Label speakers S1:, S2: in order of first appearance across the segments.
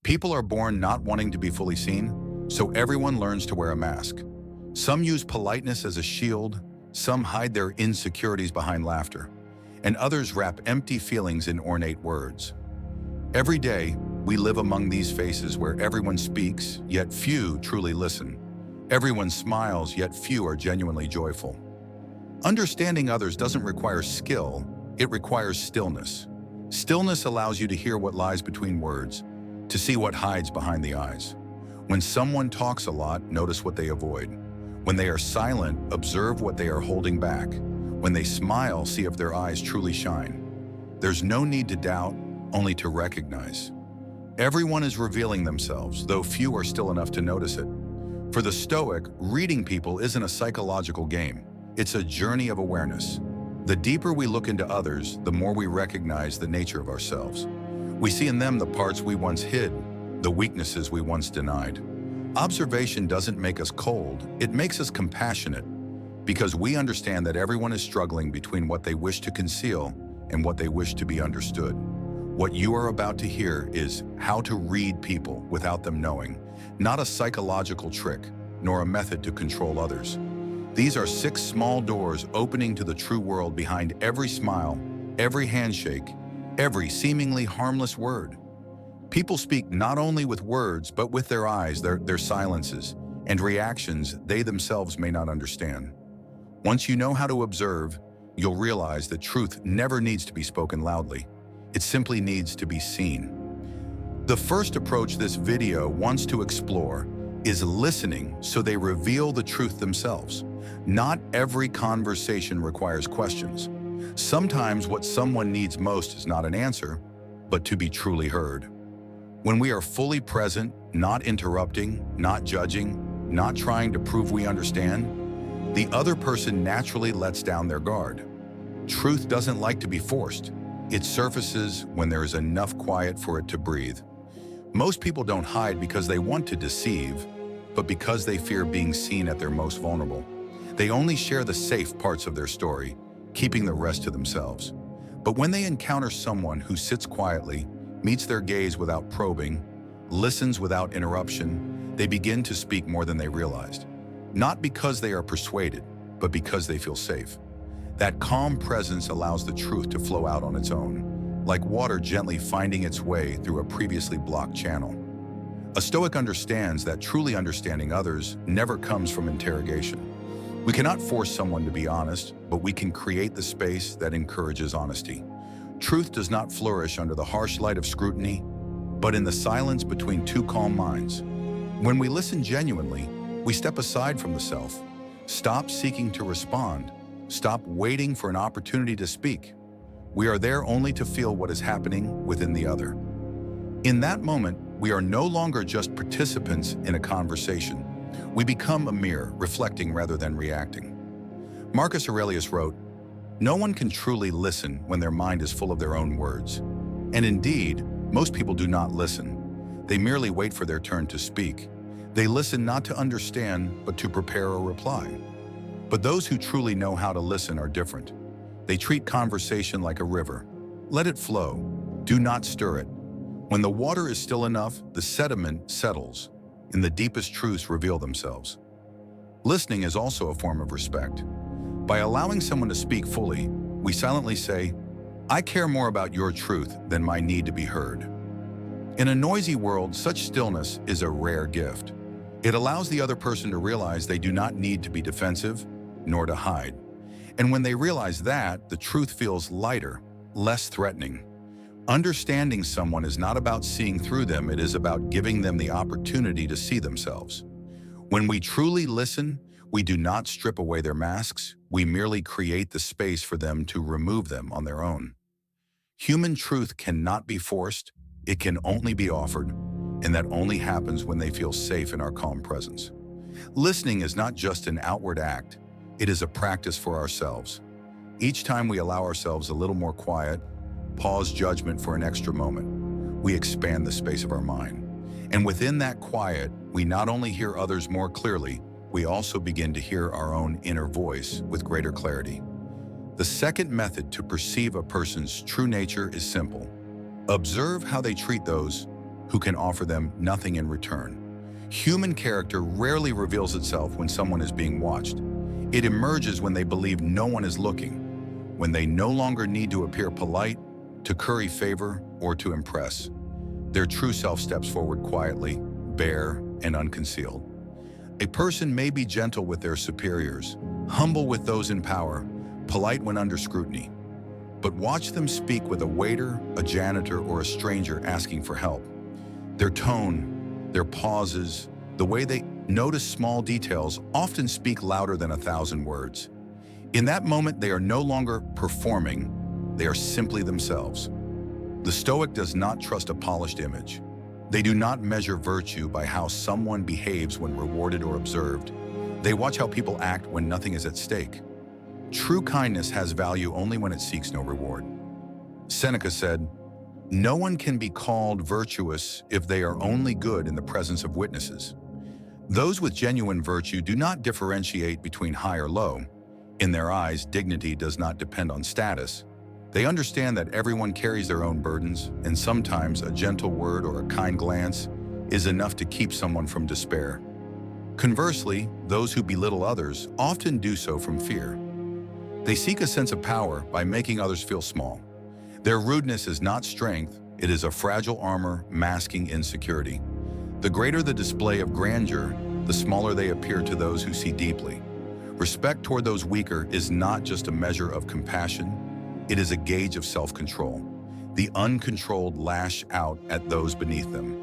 S1: People are born not wanting to be fully seen, so everyone learns to wear a mask. Some use politeness as a shield, some hide their insecurities behind laughter, and others wrap empty feelings in ornate words. Every day, we live among these faces where everyone speaks, yet few truly listen. Everyone smiles, yet few are genuinely joyful. Understanding others doesn't require skill, it requires stillness. Stillness allows you to hear what lies between words, to see what hides behind the eyes. When someone talks a lot, notice what they avoid. When they are silent, observe what they are holding back. When they smile, see if their eyes truly shine. There's no need to doubt, only to recognize. Everyone is revealing themselves, though few are still enough to notice it. For the Stoic, reading people isn't a psychological game. It's a journey of awareness. The deeper we look into others, the more we recognize the nature of ourselves. We see in them the parts we once hid, the weaknesses we once denied. Observation doesn't make us cold, it makes us compassionate, because we understand that everyone is struggling between what they wish to conceal and what they wish to be understood. What you are about to hear is how to read people without them knowing, not a psychological trick, nor a method to control others. These are 6 small doors opening to the true world behind every smile, every handshake, every seemingly harmless word. People speak not only with words, but with their eyes, their silences, and reactions they themselves may not understand. Once you know how to observe, you'll realize that truth never needs to be spoken loudly. It simply needs to be seen. The first approach this video wants to explore is listening so they reveal the truth themselves. Not every conversation requires questions. Sometimes what someone needs most is not an answer, but to be truly heard. When we are fully present, not interrupting, not judging, not trying to prove we understand, the other person naturally lets down their guard. Truth doesn't like to be forced. It surfaces when there is enough quiet for it to breathe. Most people don't hide because they want to deceive, but because they fear being seen at their most vulnerable. They only share the safe parts of their story, keeping the rest to themselves. But when they encounter someone who sits quietly, meets their gaze without probing, listens without interruption, they begin to speak more than they realized. Not because they are persuaded, but because they feel safe. That calm presence allows the truth to flow out on its own, like water gently finding its way through a previously blocked channel. A Stoic understands that truly understanding others never comes from interrogation. We cannot force someone to be honest, but we can create the space that encourages honesty. Truth does not flourish under the harsh light of scrutiny, but in the silence between 2 calm minds. When we listen genuinely, we step aside from the self, stop seeking to respond, stop waiting for an opportunity to speak. We are there only to feel what is happening within the other. In that moment, we are no longer just participants in a conversation. We become a mirror, reflecting rather than reacting. Marcus Aurelius wrote, "No one can truly listen when their mind is full of their own words." And indeed, most people do not listen. They merely wait for their turn to speak. They listen not to understand, but to prepare a reply. But those who truly know how to listen are different. They treat conversation like a river. Let it flow. Do not stir it. When the water is still enough, the sediment settles, and the deepest truths reveal themselves. Listening is also a form of respect. By allowing someone to speak fully, we silently say, "I care more about your truth than my need to be heard." In a noisy world, such stillness is a rare gift. It allows the other person to realize they do not need to be defensive, nor to hide. And when they realize that, the truth feels lighter, less threatening. Understanding someone is not about seeing through them, it is about giving them the opportunity to see themselves. When we truly listen, we do not strip away their masks, we merely create the space for them to remove them on their own. Human truth cannot be forced, it can only be offered, and that only happens when they feel safe in our calm presence. Listening is not just an outward act, it is a practice for ourselves. Each time we allow ourselves a little more quiet, pause judgment for an extra moment, we expand the space of our mind. And within that quiet, we not only hear others more clearly, we also begin to hear our own inner voice with greater clarity. The second method to perceive a person's true nature is simple. Observe how they treat those who can offer them nothing in return. Human character rarely reveals itself when someone is being watched. It emerges when they believe no one is looking, when they no longer need to appear polite, to curry favor, or to impress. Their true self steps forward quietly, bare, and unconcealed. A person may be gentle with their superiors, humble with those in power, polite when under scrutiny. But watch them speak with a waiter, a janitor, or a stranger asking for help. Their tone, their pauses, the way they notice small details often speak louder than 1,000 words. In that moment, they are no longer performing, they are simply themselves. The Stoic does not trust a polished image. They do not measure virtue by how someone behaves when rewarded or observed. They watch how people act when nothing is at stake. True kindness has value only when it seeks no reward. Seneca said, "No one can be called virtuous if they are only good in the presence of witnesses." Those with genuine virtue do not differentiate between high or low. In their eyes, dignity does not depend on status. They understand that everyone carries their own burdens, and sometimes a gentle word or a kind glance is enough to keep someone from despair. Conversely, those who belittle others often do so from fear. They seek a sense of power by making others feel small. Their rudeness is not strength, it is a fragile armor masking insecurity. The greater the display of grandeur, the smaller they appear to those who see deeply. Respect toward those weaker is not just a measure of compassion, it is a gauge of self-control. The uncontrolled lash out at those beneath them.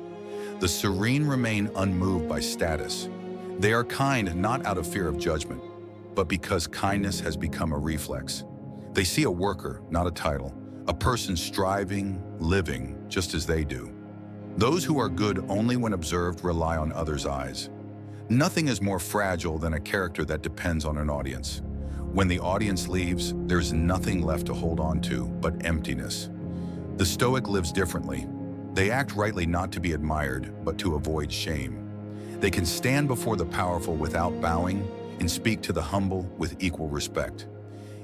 S1: The serene remain unmoved by status. They are kind not out of fear of judgment, but because kindness has become a reflex. They see a worker, not a title, a person striving, living, just as they do. Those who are good only when observed rely on others' eyes. Nothing is more fragile than a character that depends on an audience. When the audience leaves, there's nothing left to hold on to but emptiness. The Stoic lives differently. They act rightly not to be admired, but to avoid shame. They can stand before the powerful without bowing and speak to the humble with equal respect.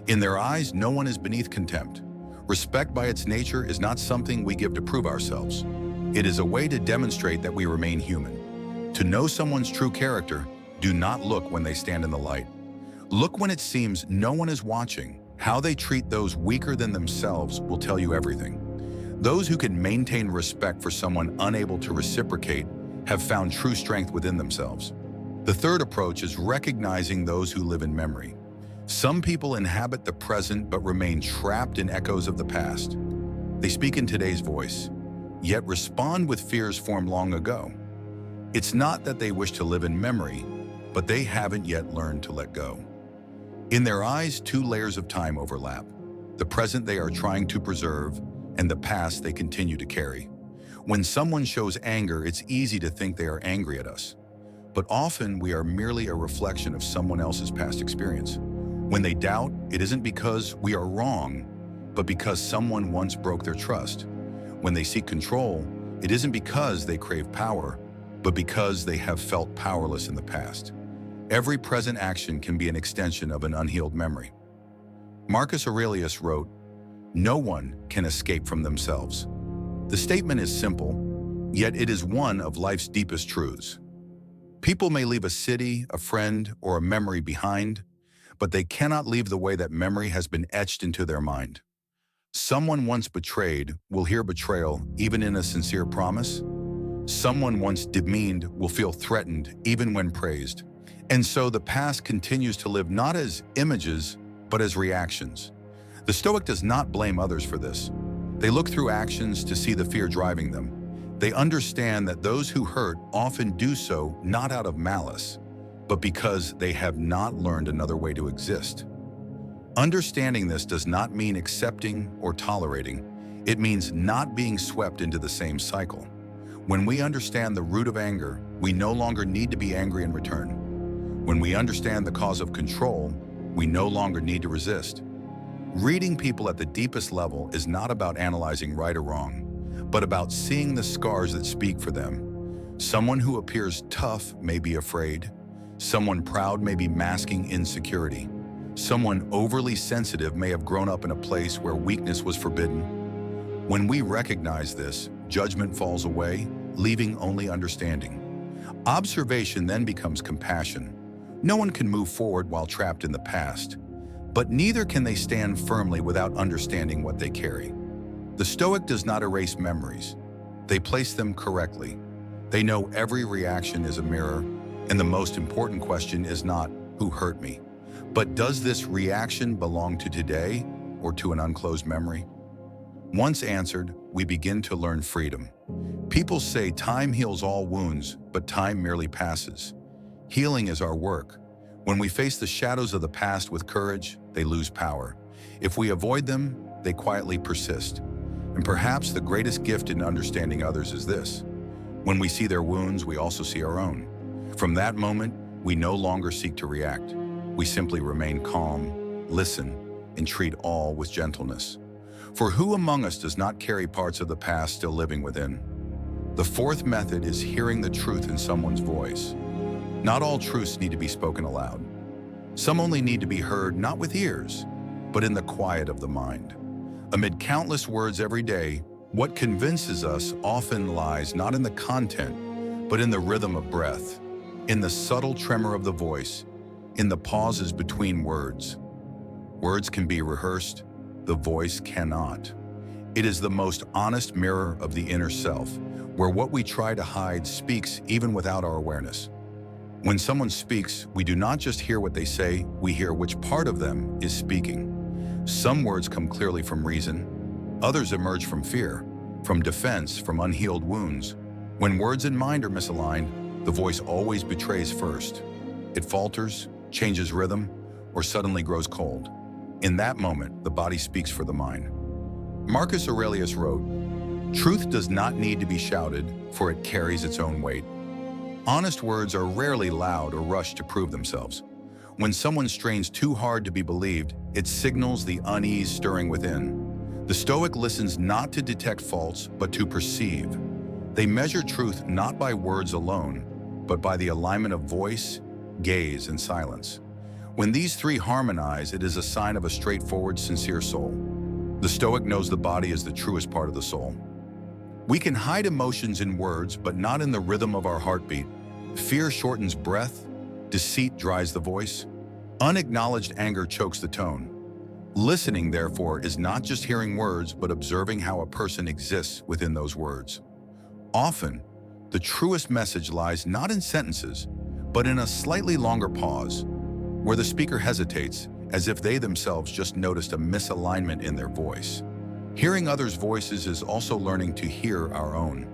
S1: In their eyes, no one is beneath contempt. Respect by its nature is not something we give to prove ourselves. It is a way to demonstrate that we remain human. To know someone's true character, do not look when they stand in the light. Look when it seems no one is watching. How they treat those weaker than themselves will tell you everything. Those who can maintain respect for someone unable to reciprocate have found true strength within themselves. The third approach is recognizing those who live in memory. Some people inhabit the present but remain trapped in echoes of the past. They speak in today's voice, yet respond with fears formed long ago. It's not that they wish to live in memory, but they haven't yet learned to let go. In their eyes, two layers of time overlap. The present they are trying to preserve, and the past they continue to carry. When someone shows anger, it's easy to think they are angry at us. But often we are merely a reflection of someone else's past experience. When they doubt, it isn't because we are wrong, but because someone once broke their trust. When they seek control, it isn't because they crave power, but because they have felt powerless in the past. Every present action can be an extension of an unhealed memory. Marcus Aurelius wrote, "No one can escape from themselves." The statement is simple, yet it is one of life's deepest truths. People may leave a city, a friend, or a memory behind, but they cannot leave the way that memory has been etched into their mind. Someone once betrayed will hear betrayal even in a sincere promise. Someone once demeaned will feel threatened even when praised. And so the past continues to live not as images, but as reactions. The Stoic does not blame others for this. They look through actions to see the fear driving them. They understand that those who hurt often do so not out of malice, but because they have not learned another way to exist. Understanding this does not mean accepting or tolerating. It means not being swept into the same cycle. When we understand the root of anger, we no longer need to be angry in return. When we understand the cause of control, we no longer need to resist. Reading people at the deepest level is not about analyzing right or wrong, but about seeing the scars that speak for them. Someone who appears tough may be afraid. Someone proud may be masking insecurity. Someone overly sensitive may have grown up in a place where weakness was forbidden. When we recognize this, judgment falls away, leaving only understanding. Observation then becomes compassion. No one can move forward while trapped in the past, but neither can they stand firmly without understanding what they carry. The Stoic does not erase memories. They place them correctly. They know every reaction is a mirror, and the most important question is not, who hurt me? But does this reaction belong to today or to an unclosed memory? Once answered, we begin to learn freedom. People say time heals all wounds, but time merely passes. Healing is our work. When we face the shadows of the past with courage, they lose power. If we avoid them, they quietly persist. And perhaps the greatest gift in understanding others is this: when we see their wounds, we also see our own. From that moment, we no longer seek to react. We simply remain calm, listen, and treat all with gentleness. For who among us does not carry parts of the past still living within? The fourth method is hearing the truth in someone's voice. Not all truths need to be spoken aloud. Some only need to be heard not with ears, but in the quiet of the mind. Amid countless words every day, what convinces us often lies not in the content, but in the rhythm of breath, in the subtle tremor of the voice, in the pauses between words. Words can be rehearsed, the voice cannot. It is the most honest mirror of the inner self, where what we try to hide speaks even without our awareness. When someone speaks, we do not just hear what they say, we hear which part of them is speaking. Some words come clearly from reason, others emerge from fear, from defense, from unhealed wounds. When words and mind are misaligned, the voice always betrays first. It falters, changes rhythm, or suddenly grows cold. In that moment, the body speaks for the mind. Marcus Aurelius wrote, "Truth does not need to be shouted, for it carries its own weight." Honest words are rarely loud or rushed to prove themselves. When someone strains too hard to be believed, it signals the unease stirring within. The Stoic listens not to detect faults, but to perceive. They measure truth not by words alone, but by the alignment of voice, gaze, and silence. When these three harmonize, it is a sign of a straightforward, sincere soul. The Stoic knows the body is the truest part of the soul. We can hide emotions in words, but not in the rhythm of our heartbeat. Fear shortens breath, deceit dries the voice, unacknowledged anger chokes the tone. Listening, therefore, is not just hearing words, but observing how a person exists within those words. Often, the truest message lies not in sentences, but in a slightly longer pause, where the speaker hesitates, as if they themselves just noticed a misalignment in their voice. Hearing others' voices is also learning to hear our own.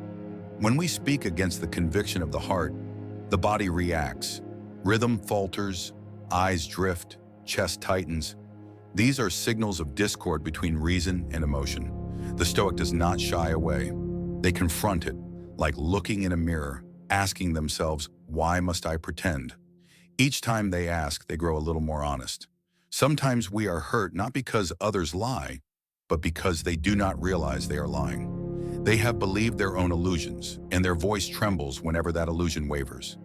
S1: When we speak against the conviction of the heart, the body reacts. Rhythm falters, eyes drift, chest tightens. These are signals of discord between reason and emotion. The Stoic does not shy away. They confront it, like looking in a mirror, asking themselves, "Why must I pretend?" Each time they ask, they grow a little more honest. Sometimes we are hurt not because others lie, but because they do not realize they are lying. They have believed their own illusions, and their voice trembles whenever that illusion wavers.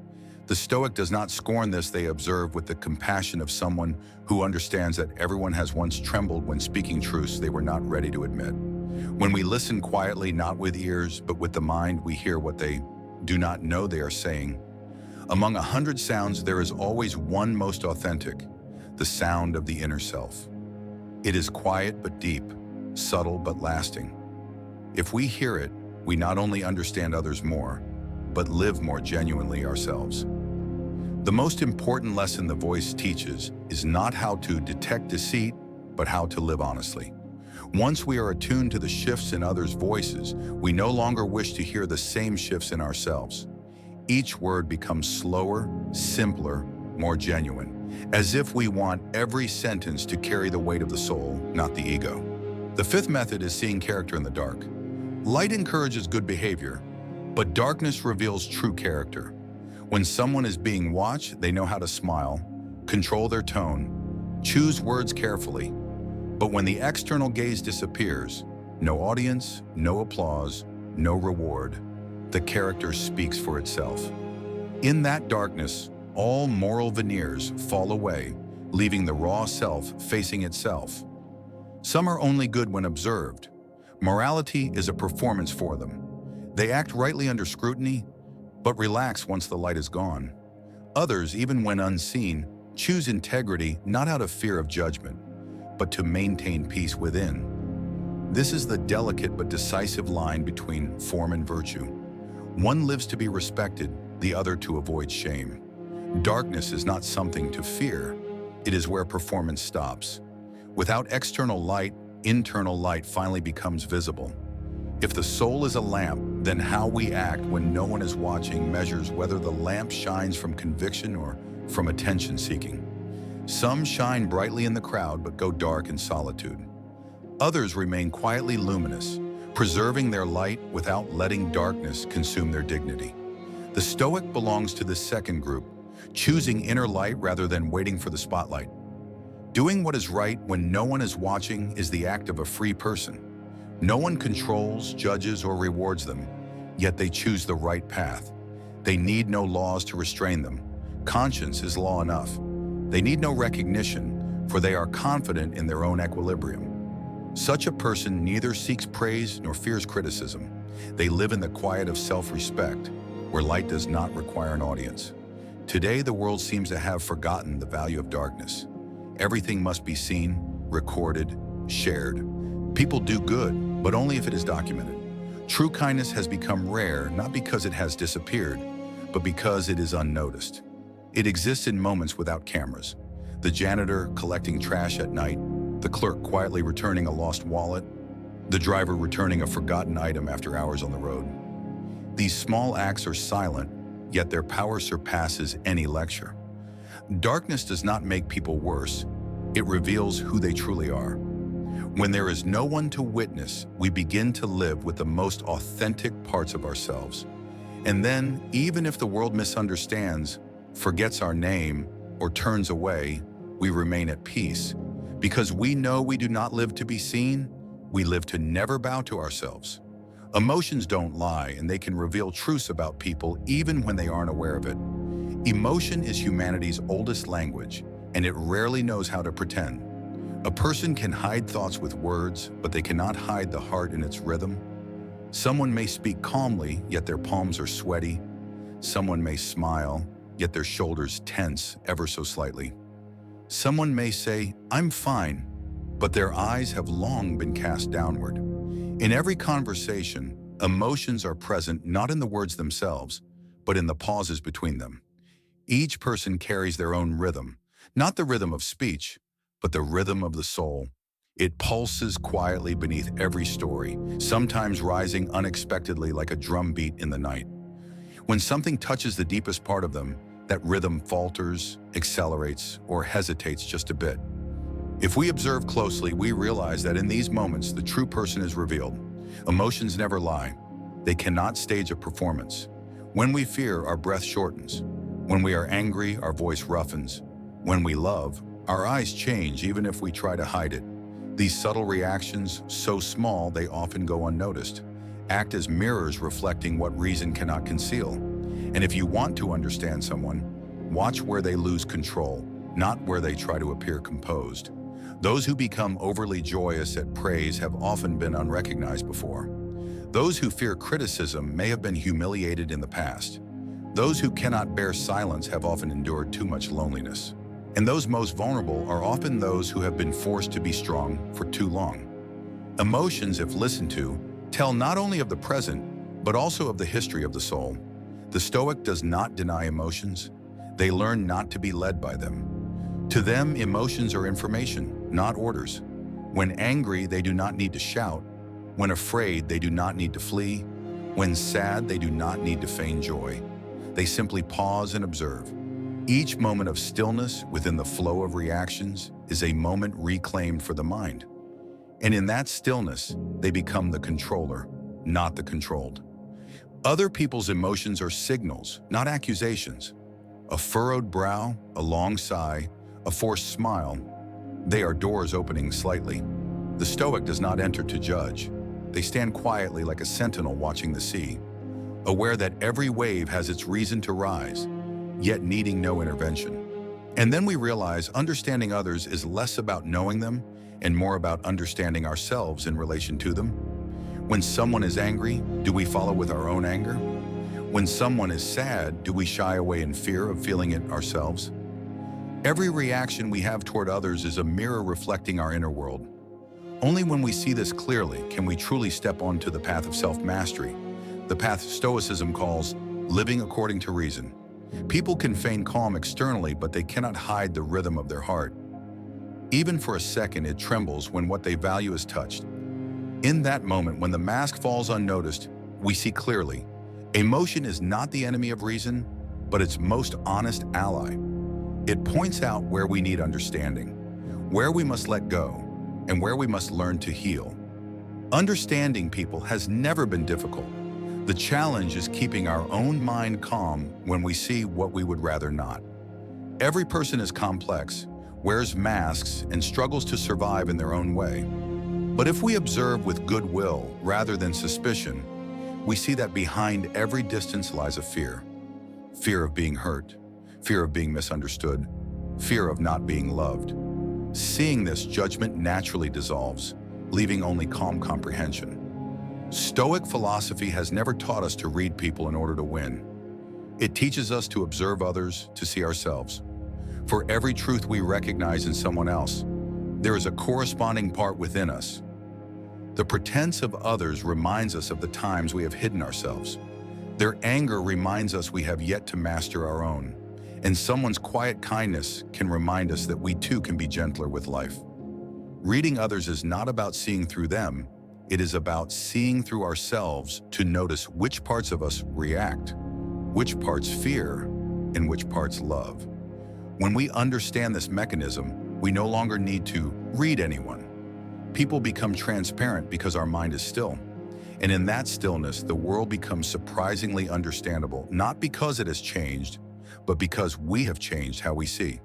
S1: The Stoic does not scorn this. They observe with the compassion of someone who understands that everyone has once trembled when speaking truths they were not ready to admit. When we listen quietly, not with ears, but with the mind, we hear what they do not know they are saying. Among 100 sounds, there is always one most authentic, the sound of the inner self. It is quiet but deep, subtle but lasting. If we hear it, we not only understand others more, but live more genuinely ourselves. The most important lesson the voice teaches is not how to detect deceit, but how to live honestly. Once we are attuned to the shifts in others' voices, we no longer wish to hear the same shifts in ourselves. Each word becomes slower, simpler, more genuine, as if we want every sentence to carry the weight of the soul, not the ego. The fifth method is seeing character in the dark. Light encourages good behavior, but darkness reveals true character. When someone is being watched, they know how to smile, control their tone, choose words carefully. But when the external gaze disappears, no audience, no applause, no reward, the character speaks for itself. In that darkness, all moral veneers fall away, leaving the raw self facing itself. Some are only good when observed. Morality is a performance for them. They act rightly under scrutiny, but relax once the light is gone. Others, even when unseen, choose integrity not out of fear of judgment, but to maintain peace within. This is the delicate but decisive line between form and virtue. One lives to be respected, the other to avoid shame. Darkness is not something to fear. It is where performance stops. Without external light, internal light finally becomes visible. If the soul is a lamp, then how we act when no one is watching measures whether the lamp shines from conviction or from attention-seeking. Some shine brightly in the crowd but go dark in solitude. Others remain quietly luminous, preserving their light without letting darkness consume their dignity. The Stoic belongs to the second group, choosing inner light rather than waiting for the spotlight. Doing what is right when no one is watching is the act of a free person. No one controls, judges, or rewards them, yet they choose the right path. They need no laws to restrain them. Conscience is law enough. They need no recognition, for they are confident in their own equilibrium. Such a person neither seeks praise nor fears criticism. They live in the quiet of self-respect, where light does not require an audience. Today, the world seems to have forgotten the value of darkness. Everything must be seen, recorded, shared. People do good, but only if it is documented. True kindness has become rare, not because it has disappeared, but because it is unnoticed. It exists in moments without cameras. The janitor collecting trash at night, the clerk quietly returning a lost wallet, the driver returning a forgotten item after hours on the road. These small acts are silent, yet their power surpasses any lecture. Darkness does not make people worse. It reveals who they truly are. When there is no one to witness, we begin to live with the most authentic parts of ourselves. And then, even if the world misunderstands, forgets our name, or turns away, we remain at peace. Because we know we do not live to be seen, we live to never bow to ourselves. Emotions don't lie, and they can reveal truths about people even when they aren't aware of it. Emotion is humanity's oldest language, and it rarely knows how to pretend. A person can hide thoughts with words, but they cannot hide the heart in its rhythm. Someone may speak calmly, yet their palms are sweaty. Someone may smile, yet their shoulders tense ever so slightly. Someone may say, "I'm fine," but their eyes have long been cast downward. In every conversation, emotions are present not in the words themselves, but in the pauses between them. Each person carries their own rhythm, not the rhythm of speech, but the rhythm of the soul. It pulses quietly beneath every story, sometimes rising unexpectedly like a drum beat in the night. When something touches the deepest part of them, that rhythm falters, accelerates, or hesitates just a bit. If we observe closely, we realize that in these moments, the true person is revealed. Emotions never lie. They cannot stage a performance. When we fear, our breath shortens. When we are angry, our voice roughens. When we love, our eyes change even if we try to hide it. These subtle reactions, so small they often go unnoticed, act as mirrors reflecting what reason cannot conceal. And if you want to understand someone, watch where they lose control, not where they try to appear composed. Those who become overly joyous at praise have often been unrecognized before. Those who fear criticism may have been humiliated in the past. Those who cannot bear silence have often endured too much loneliness. And those most vulnerable are often those who have been forced to be strong for too long. Emotions, if listened to, tell not only of the present, but also of the history of the soul. The Stoic does not deny emotions. They learn not to be led by them. To them, emotions are information, not orders. When angry, they do not need to shout. When afraid, they do not need to flee. When sad, they do not need to feign joy. They simply pause and observe. Each moment of stillness within the flow of reactions is a moment reclaimed for the mind. And in that stillness, they become the controller, not the controlled. Other people's emotions are signals, not accusations. A furrowed brow, a long sigh, a forced smile, they are doors opening slightly. The Stoic does not enter to judge. They stand quietly like a sentinel watching the sea, aware that every wave has its reason to rise, yet needing no intervention. And then we realize understanding others is less about knowing them and more about understanding ourselves in relation to them. When someone is angry, do we follow with our own anger? When someone is sad, do we shy away in fear of feeling it ourselves? Every reaction we have toward others is a mirror reflecting our inner world. Only when we see this clearly can we truly step onto the path of self-mastery, the path Stoicism calls living according to reason. People can feign calm externally, but they cannot hide the rhythm of their heart. Even for a second, it trembles when what they value is touched. In that moment, when the mask falls unnoticed, we see clearly. Emotion is not the enemy of reason, but its most honest ally. It points out where we need understanding, where we must let go, and where we must learn to heal. Understanding people has never been difficult. The challenge is keeping our own mind calm when we see what we would rather not. Every person is complex, wears masks, and struggles to survive in their own way. But if we observe with goodwill rather than suspicion, we see that behind every distance lies a fear. Fear of being hurt, fear of being misunderstood, fear of not being loved. Seeing this, judgment naturally dissolves, leaving only calm comprehension. Stoic philosophy has never taught us to read people in order to win. It teaches us to observe others, to see ourselves. For every truth we recognize in someone else, there is a corresponding part within us. The pretense of others reminds us of the times we have hidden ourselves. Their anger reminds us we have yet to master our own. And someone's quiet kindness can remind us that we too can be gentler with life. Reading others is not about seeing through them. It is about seeing through ourselves to notice which parts of us react, which parts fear, and which parts love. When we understand this mechanism, we no longer need to read anyone. People become transparent because our mind is still. And in that stillness, the world becomes surprisingly understandable, not because it has changed, but because we have changed how we see.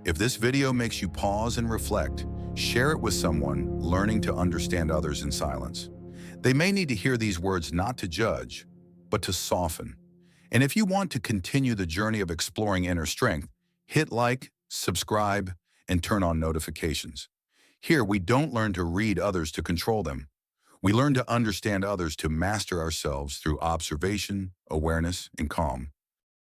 S1: If this video makes you pause and reflect, share it with someone learning to understand others in silence. They may need to hear these words not to judge, but to soften. And if you want to continue the journey of exploring inner strength, hit like, subscribe, and turn on notifications. Here, we don't learn to read others to control them. We learn to understand others to master ourselves through observation, awareness, and calm.